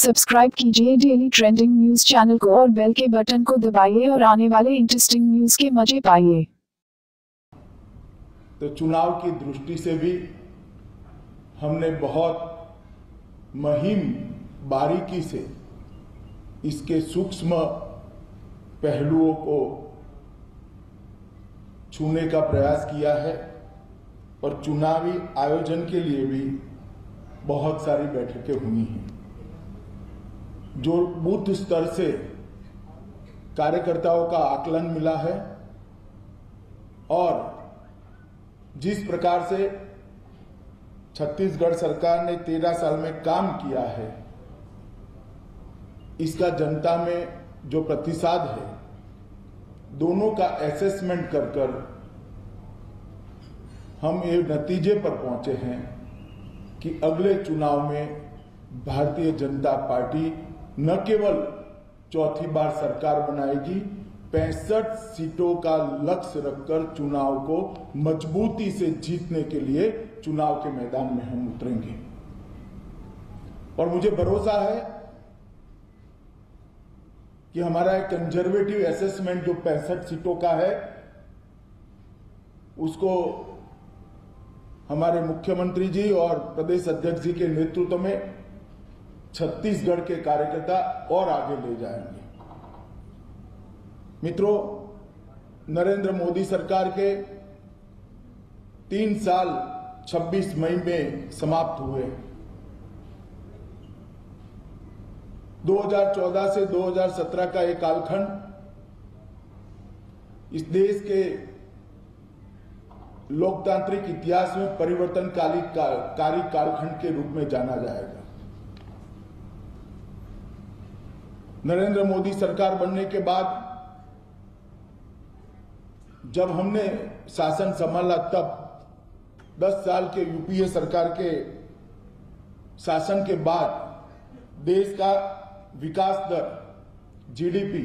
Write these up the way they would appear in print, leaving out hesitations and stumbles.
Subscribe कीजिए daily trending news channel को और बेल के बटन को दबाइए और आने वाले इंटरेस्टिंग न्यूज के मजे पाइए। तो चुनाव की दृष्टि से भी हमने बहुत मुहिम बारीकी से इसके सूक्ष्म पहलुओं को छूने का प्रयास किया है और चुनावी आयोजन के लिए भी बहुत सारी बैठकें हुई हैं। जो बूथ स्तर से कार्यकर्ताओं का आकलन मिला है और जिस प्रकार से छत्तीसगढ़ सरकार ने 13 साल में काम किया है, इसका जनता में जो प्रतिसाद है, दोनों का असेसमेंट कर कर हम ये नतीजे पर पहुंचे हैं कि अगले चुनाव में भारतीय जनता पार्टी न केवल चौथी बार सरकार बनाएगी, 65 सीटों का लक्ष्य रखकर चुनाव को मजबूती से जीतने के लिए चुनाव के मैदान में हम उतरेंगे। और मुझे भरोसा है कि हमारा एक कंजर्वेटिव असेसमेंट जो 65 सीटों का है, उसको हमारे मुख्यमंत्री जी और प्रदेश अध्यक्ष जी के नेतृत्व में छत्तीसगढ़ के कार्यकर्ता और आगे ले जाएंगे। मित्रों, नरेंद्र मोदी सरकार के 3 साल 26 मई में समाप्त हुए। 2014 से 2017 का एक कालखंड इस देश के लोकतांत्रिक इतिहास में परिवर्तनकारी कालखंड के रूप में जाना जाएगा। नरेंद्र मोदी सरकार बनने के बाद जब हमने शासन संभाला, तब 10 साल के यूपीए सरकार के शासन के बाद देश का विकास दर जीडीपी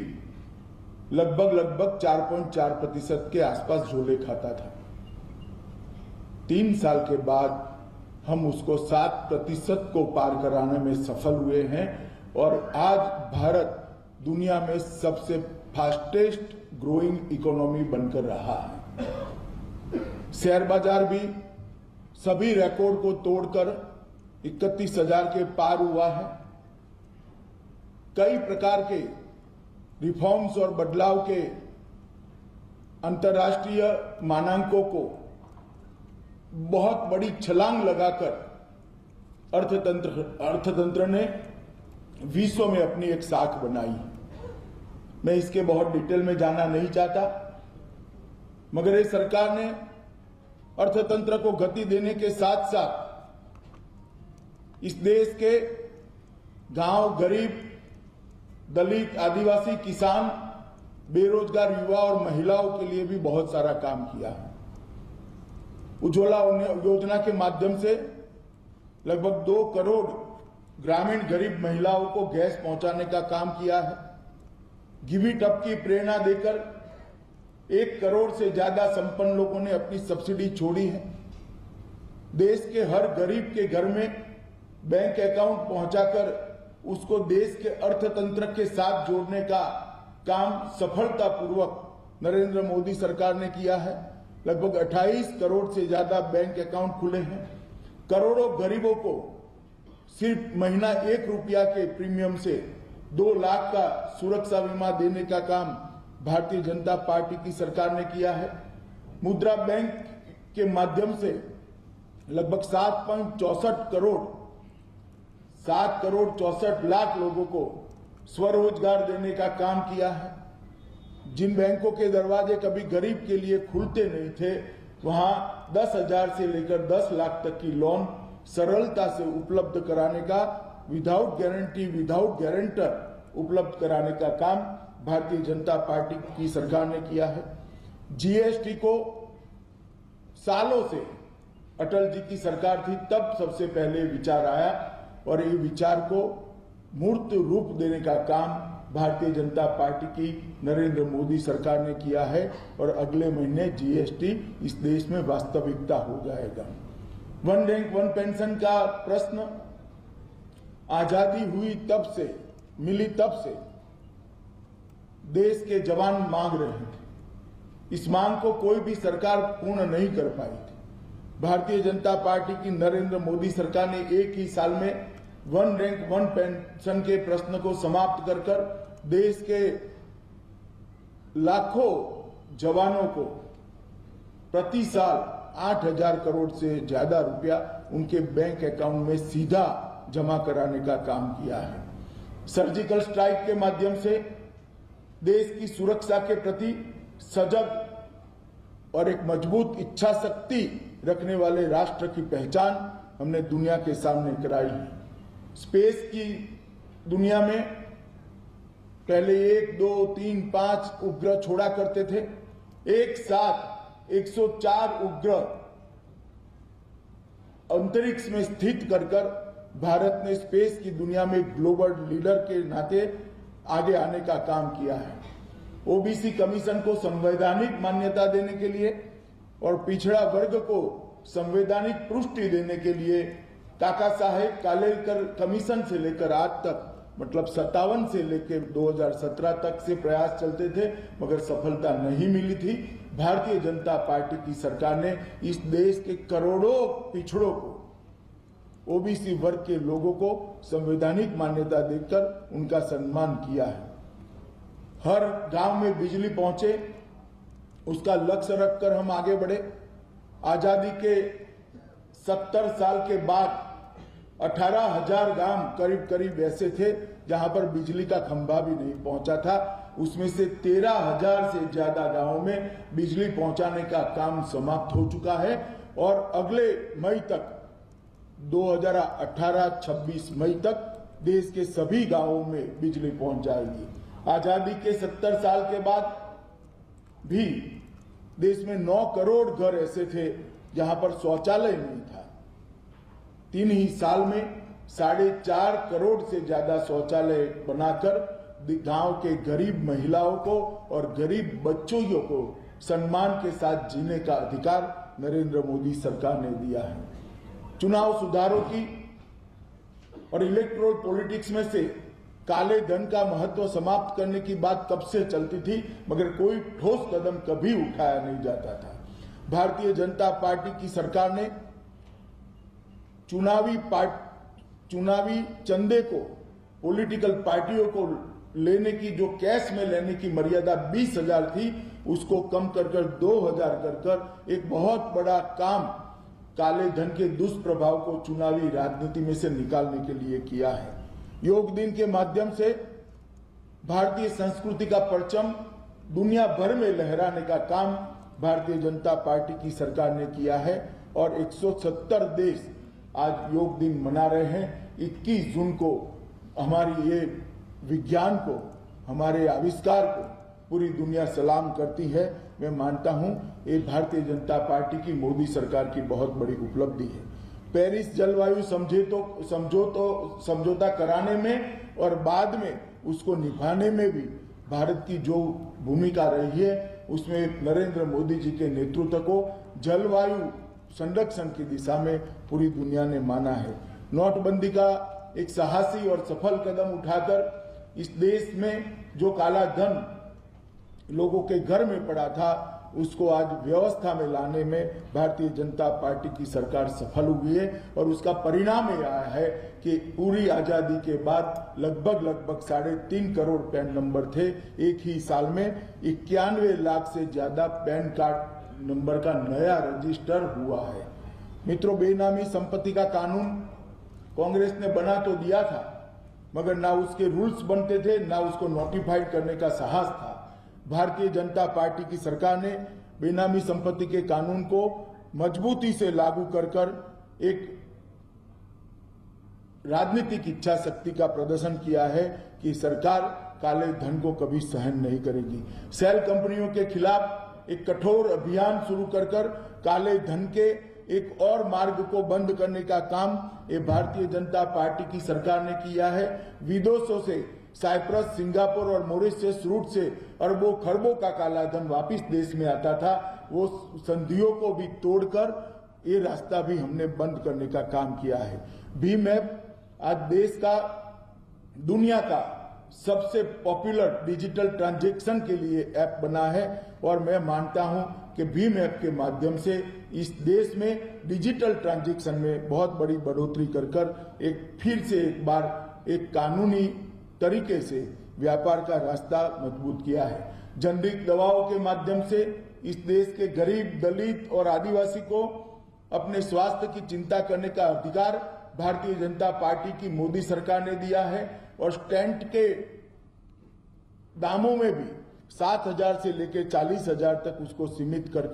लगभग 4.4% के आसपास झोले खाता था। 3 साल के बाद हम उसको 7% को पार कराने में सफल हुए हैं और आज भारत दुनिया में सबसे फास्टेस्ट ग्रोइंग इकोनॉमी बनकर रहा है। शेयर बाजार भी सभी रिकॉर्ड को तोड़कर 31,000 के पार हुआ है। कई प्रकार के रिफॉर्म्स और बदलाव के अंतर्राष्ट्रीय मानकों को बहुत बड़ी छलांग लगाकर अर्थतंत्र ने विश्व में अपनी एक साख बनाई। मैं इसके बहुत डिटेल में जाना नहीं चाहता, मगर इस सरकार ने अर्थतंत्र को गति देने के साथ साथ इस देश के गांव, गरीब, दलित, आदिवासी, किसान, बेरोजगार युवा और महिलाओं के लिए भी बहुत सारा काम किया है। उज्ज्वला योजना के माध्यम से लगभग 2 करोड़ ग्रामीण गरीब महिलाओं को गैस पहुंचाने का काम किया है। गिव इट अप की प्रेरणा देकर 1 करोड़ से ज्यादा संपन्न लोगों ने अपनी सब्सिडी छोड़ी है। देश के हर गरीब के घर में बैंक अकाउंट पहुंचाकर उसको देश के अर्थतंत्र के साथ जोड़ने का काम सफलतापूर्वक नरेंद्र मोदी सरकार ने किया है। लगभग 28 करोड़ से ज्यादा बैंक अकाउंट खुले हैं। करोड़ों गरीबों को सिर्फ महीना 1 रुपया के प्रीमियम से 2 लाख का सुरक्षा बीमा देने का काम भारतीय जनता पार्टी की सरकार ने किया है। मुद्रा बैंक के माध्यम से लगभग 7 करोड़ 64 लाख लोगों को स्वरोजगार देने का काम किया है। जिन बैंकों के दरवाजे कभी गरीब के लिए खुलते नहीं थे, वहां 10,000 से लेकर 10 लाख तक की लोन सरलता से उपलब्ध कराने का, विदाउट गारंटी, विदाउट गारंटर उपलब्ध कराने का काम भारतीय जनता पार्टी की सरकार ने किया है। जीएसटी को सालों से अटल जी की सरकार थी, तब सबसे पहले विचार आया और ये विचार को मूर्त रूप देने का काम भारतीय जनता पार्टी की नरेंद्र मोदी सरकार ने किया है और अगले महीने जीएसटी इस देश में वास्तविकता हो जाएगा। वन रैंक वन पेंशन का प्रश्न आजादी हुई तब से, मिली तब से देश के जवान मांग रहे थे। इस मांग को कोई भी सरकार पूर्ण नहीं कर पाई थी। भारतीय जनता पार्टी की नरेंद्र मोदी सरकार ने एक ही साल में वन रैंक वन पेंशन के प्रश्न को समाप्त कर कर देश के लाखों जवानों को प्रति साल 8,000 करोड़ से ज्यादा रुपया उनके बैंक अकाउंट में सीधा जमा कराने का काम किया है। सर्जिकल स्ट्राइक के माध्यम से देश की सुरक्षा के प्रति सजग और एक मजबूत इच्छा शक्ति रखने वाले राष्ट्र की पहचान हमने दुनिया के सामने कराई है। स्पेस की दुनिया में पहले 1, 2, 3, 5 उपग्रह छोड़ा करते थे। एक साथ 104 उपग्रह अंतरिक्ष में स्थित कर भारत ने स्पेस की दुनिया में ग्लोबल लीडर के नाते आगे आने का काम किया है। ओबीसी कमीशन को संवैधानिक मान्यता देने के लिए और पिछड़ा वर्ग को संवैधानिक पुष्टि देने के लिए काका साहेब कालेलकर कमीशन से लेकर आज तक, मतलब 57 से लेकर 2017 तक से प्रयास चलते थे, मगर सफलता नहीं मिली थी। भारतीय जनता पार्टी की सरकार ने इस देश के करोड़ों पिछड़ों को, ओबीसी वर्ग के लोगों को संवैधानिक मान्यता देकर उनका सम्मान किया है। हर गांव में बिजली पहुंचे, उसका लक्ष्य रखकर हम आगे बढ़े। आजादी के 70 साल के बाद 18,000 गांव करीब करीब ऐसे थे जहां पर बिजली का खंभा भी नहीं पहुंचा था। उसमें से 13,000 से ज्यादा गांवों में बिजली पहुंचाने का काम समाप्त हो चुका है और अगले मई तक 2018-26 मई तक देश के सभी गांवों में बिजली पहुंच जाएगी। आजादी के 70 साल के बाद भी देश में 9 करोड़ घर ऐसे थे जहां पर शौचालय नहीं था। 3 ही साल में 4.5 करोड़ से ज्यादा शौचालय बनाकर गांव के गरीब महिलाओं को और गरीब बच्चों को सम्मान के साथ जीने का अधिकार नरेंद्र मोदी सरकार ने दिया है। चुनाव सुधारों की और इलेक्टोरल पॉलिटिक्स में से काले धन का महत्व समाप्त करने की बात कब से चलती थी, मगर कोई ठोस कदम कभी उठाया नहीं जाता था। भारतीय जनता पार्टी की सरकार ने चुनावी चंदे को पॉलिटिकल पार्टियों को लेने की, जो कैश में लेने की मर्यादा 20,000 थी, उसको कम कर 2,000 कर एक बहुत बड़ा काम काले धन के दुष्प्रभाव को चुनावी राजनीति में से निकालने के लिए किया है। योग दिन के माध्यम से भारतीय संस्कृति का परचम दुनिया भर में लहराने का काम भारतीय जनता पार्टी की सरकार ने किया है और 170 देश आज योग दिन मना रहे हैं। 21 जून को हमारी ये विज्ञान को, हमारे आविष्कार को पूरी दुनिया सलाम करती है। मैं मानता हूं ये भारतीय जनता पार्टी की, मोदी सरकार की बहुत बड़ी उपलब्धि है। पेरिस जलवायु समझौता कराने में और बाद में उसको निभाने में भी भारत की जो भूमिका रही है, उसमें नरेंद्र मोदी जी के नेतृत्व को जलवायु संरक्षण की दिशा में पूरी दुनिया ने माना है। नोटबंदी का एक साहसी और सफल कदम उठाकर इस देश में जो काला धन लोगों के घर में पड़ा था, उसको आज व्यवस्था में लाने में भारतीय जनता पार्टी की सरकार सफल हुई है और उसका परिणाम ये आया है कि पूरी आजादी के बाद लगभग 3.5 करोड़ पैन नंबर थे। एक ही साल में 91 लाख से ज्यादा पैन कार्ड नंबर का नया रजिस्टर हुआ है। मित्रों, बेनामी संपत्ति का कानून कांग्रेस ने बना तो दिया था, मगर ना उसके रूल्स बनते थे, ना उसको नोटिफाइड करने का साहस था। भारतीय जनता पार्टी की सरकार ने बेनामी संपत्ति के कानून को मजबूती से लागू कर एक राजनीतिक इच्छा शक्ति का प्रदर्शन किया है कि सरकार काले धन को कभी सहन नहीं करेगी। सेल कंपनियों के खिलाफ एक कठोर अभियान शुरू कर काले धन के एक और मार्ग को बंद करने का काम ये भारतीय जनता पार्टी की सरकार ने किया है। विदेशों से, साइप्रस, सिंगापुर और मॉरिशस रूट से अरबों खरबों का काला धन वापिस देश में आता था। वो संधियों को भी तोड़कर ये रास्ता भी हमने बंद करने का काम किया है। भीम ऐप आज देश का, दुनिया का सबसे पॉपुलर डिजिटल ट्रांजैक्शन के लिए ऐप बना है और मैं मानता हूं कि भीम ऐप के माध्यम से इस देश में डिजिटल ट्रांजैक्शन में बहुत बड़ी बढ़ोतरी कर फिर से एक बार एक कानूनी तरीके से व्यापार का रास्ता मजबूत किया है। जेनरिक दवाओं के माध्यम से इस देश के गरीब, दलित और आदिवासी को अपने स्वास्थ्य की चिंता करने का अधिकार भारतीय जनता पार्टी की मोदी सरकार ने दिया है और स्टेंट के दामों में भी 7,000 से लेकर 40,000 तक उसको सीमित कर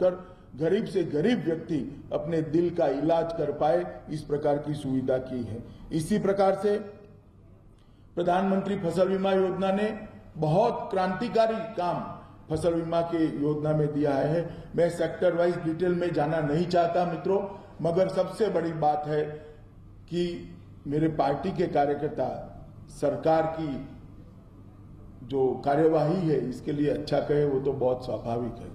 गरीब से गरीब व्यक्ति अपने दिल का इलाज कर पाए, इस प्रकार की सुविधा की है। इसी प्रकार से प्रधानमंत्री फसल बीमा योजना ने बहुत क्रांतिकारी काम फसल बीमा के योजना में दिया है। मैं सेक्टर वाइज डिटेल में जाना नहीं चाहता मित्रों, मगर सबसे बड़ी बात है कि मेरे पार्टी के कार्यकर्ता सरकार की जो कार्यवाही है इसके लिए अच्छा कहे वो तो बहुत स्वाभाविक है,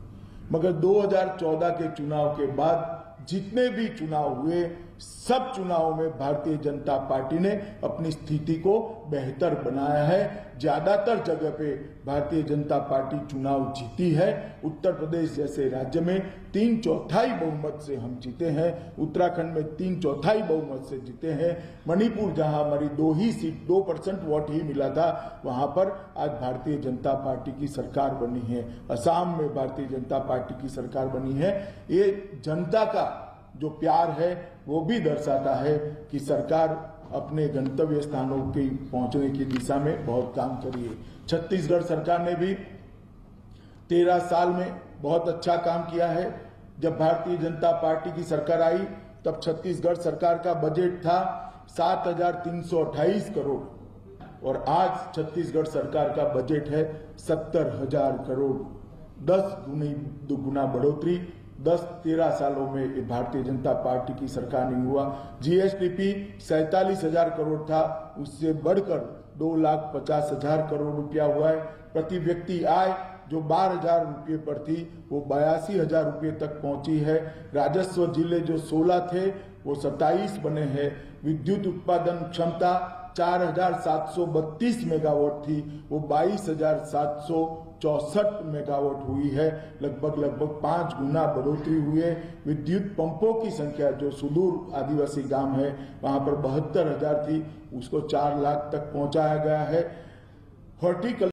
मगर 2014 के चुनाव के बाद जितने भी चुनाव हुए सब चुनावों में भारतीय जनता पार्टी ने अपनी स्थिति को बेहतर बनाया है। ज्यादातर जगह पे भारतीय जनता पार्टी चुनाव जीती है। उत्तर प्रदेश जैसे राज्य में 3/4 बहुमत से हम जीते हैं, उत्तराखंड में 3/4 बहुमत से जीते हैं, मणिपुर जहां हमारी 2 ही सीट 2% वोट ही मिला था वहां पर आज भारतीय जनता पार्टी की सरकार बनी है। असम में भारतीय जनता पार्टी की सरकार बनी है। ये जनता का जो प्यार है वो भी दर्शाता है कि सरकार अपने गंतव्य स्थानों के पहुंचने की दिशा में बहुत काम करी है। छत्तीसगढ़ सरकार ने भी 13 साल में बहुत अच्छा काम किया है। जब भारतीय जनता पार्टी की सरकार आई तब छत्तीसगढ़ सरकार का बजट था 7,328 करोड़ और आज छत्तीसगढ़ सरकार का बजट है 70,000 करोड़। 10 गुना बढ़ोतरी 10-13 सालों में भारतीय जनता पार्टी की सरकार नहीं हुआ। जीएसडीपी 47,000 करोड़ था, उससे बढ़कर 2,50,000 करोड़ रुपया हुआ है। प्रति व्यक्ति आय जो 12,000 रुपये पर थी वो 82,000 रुपये तक पहुंची है। राजस्व जिले जो 16 थे वो 27 बने हैं। विद्युत उत्पादन क्षमता 4,732 मेगावाट थी, वो 22,764 मेगावाट हुई है। लगभग 5 गुना बढ़ोतरी हुई है। विद्युत पंपों की संख्या जो सुदूर आदिवासी गांव है वहां पर 72,000 थी, उसको 4 लाख तक पहुंचाया गया है। हॉर्टिकल्चर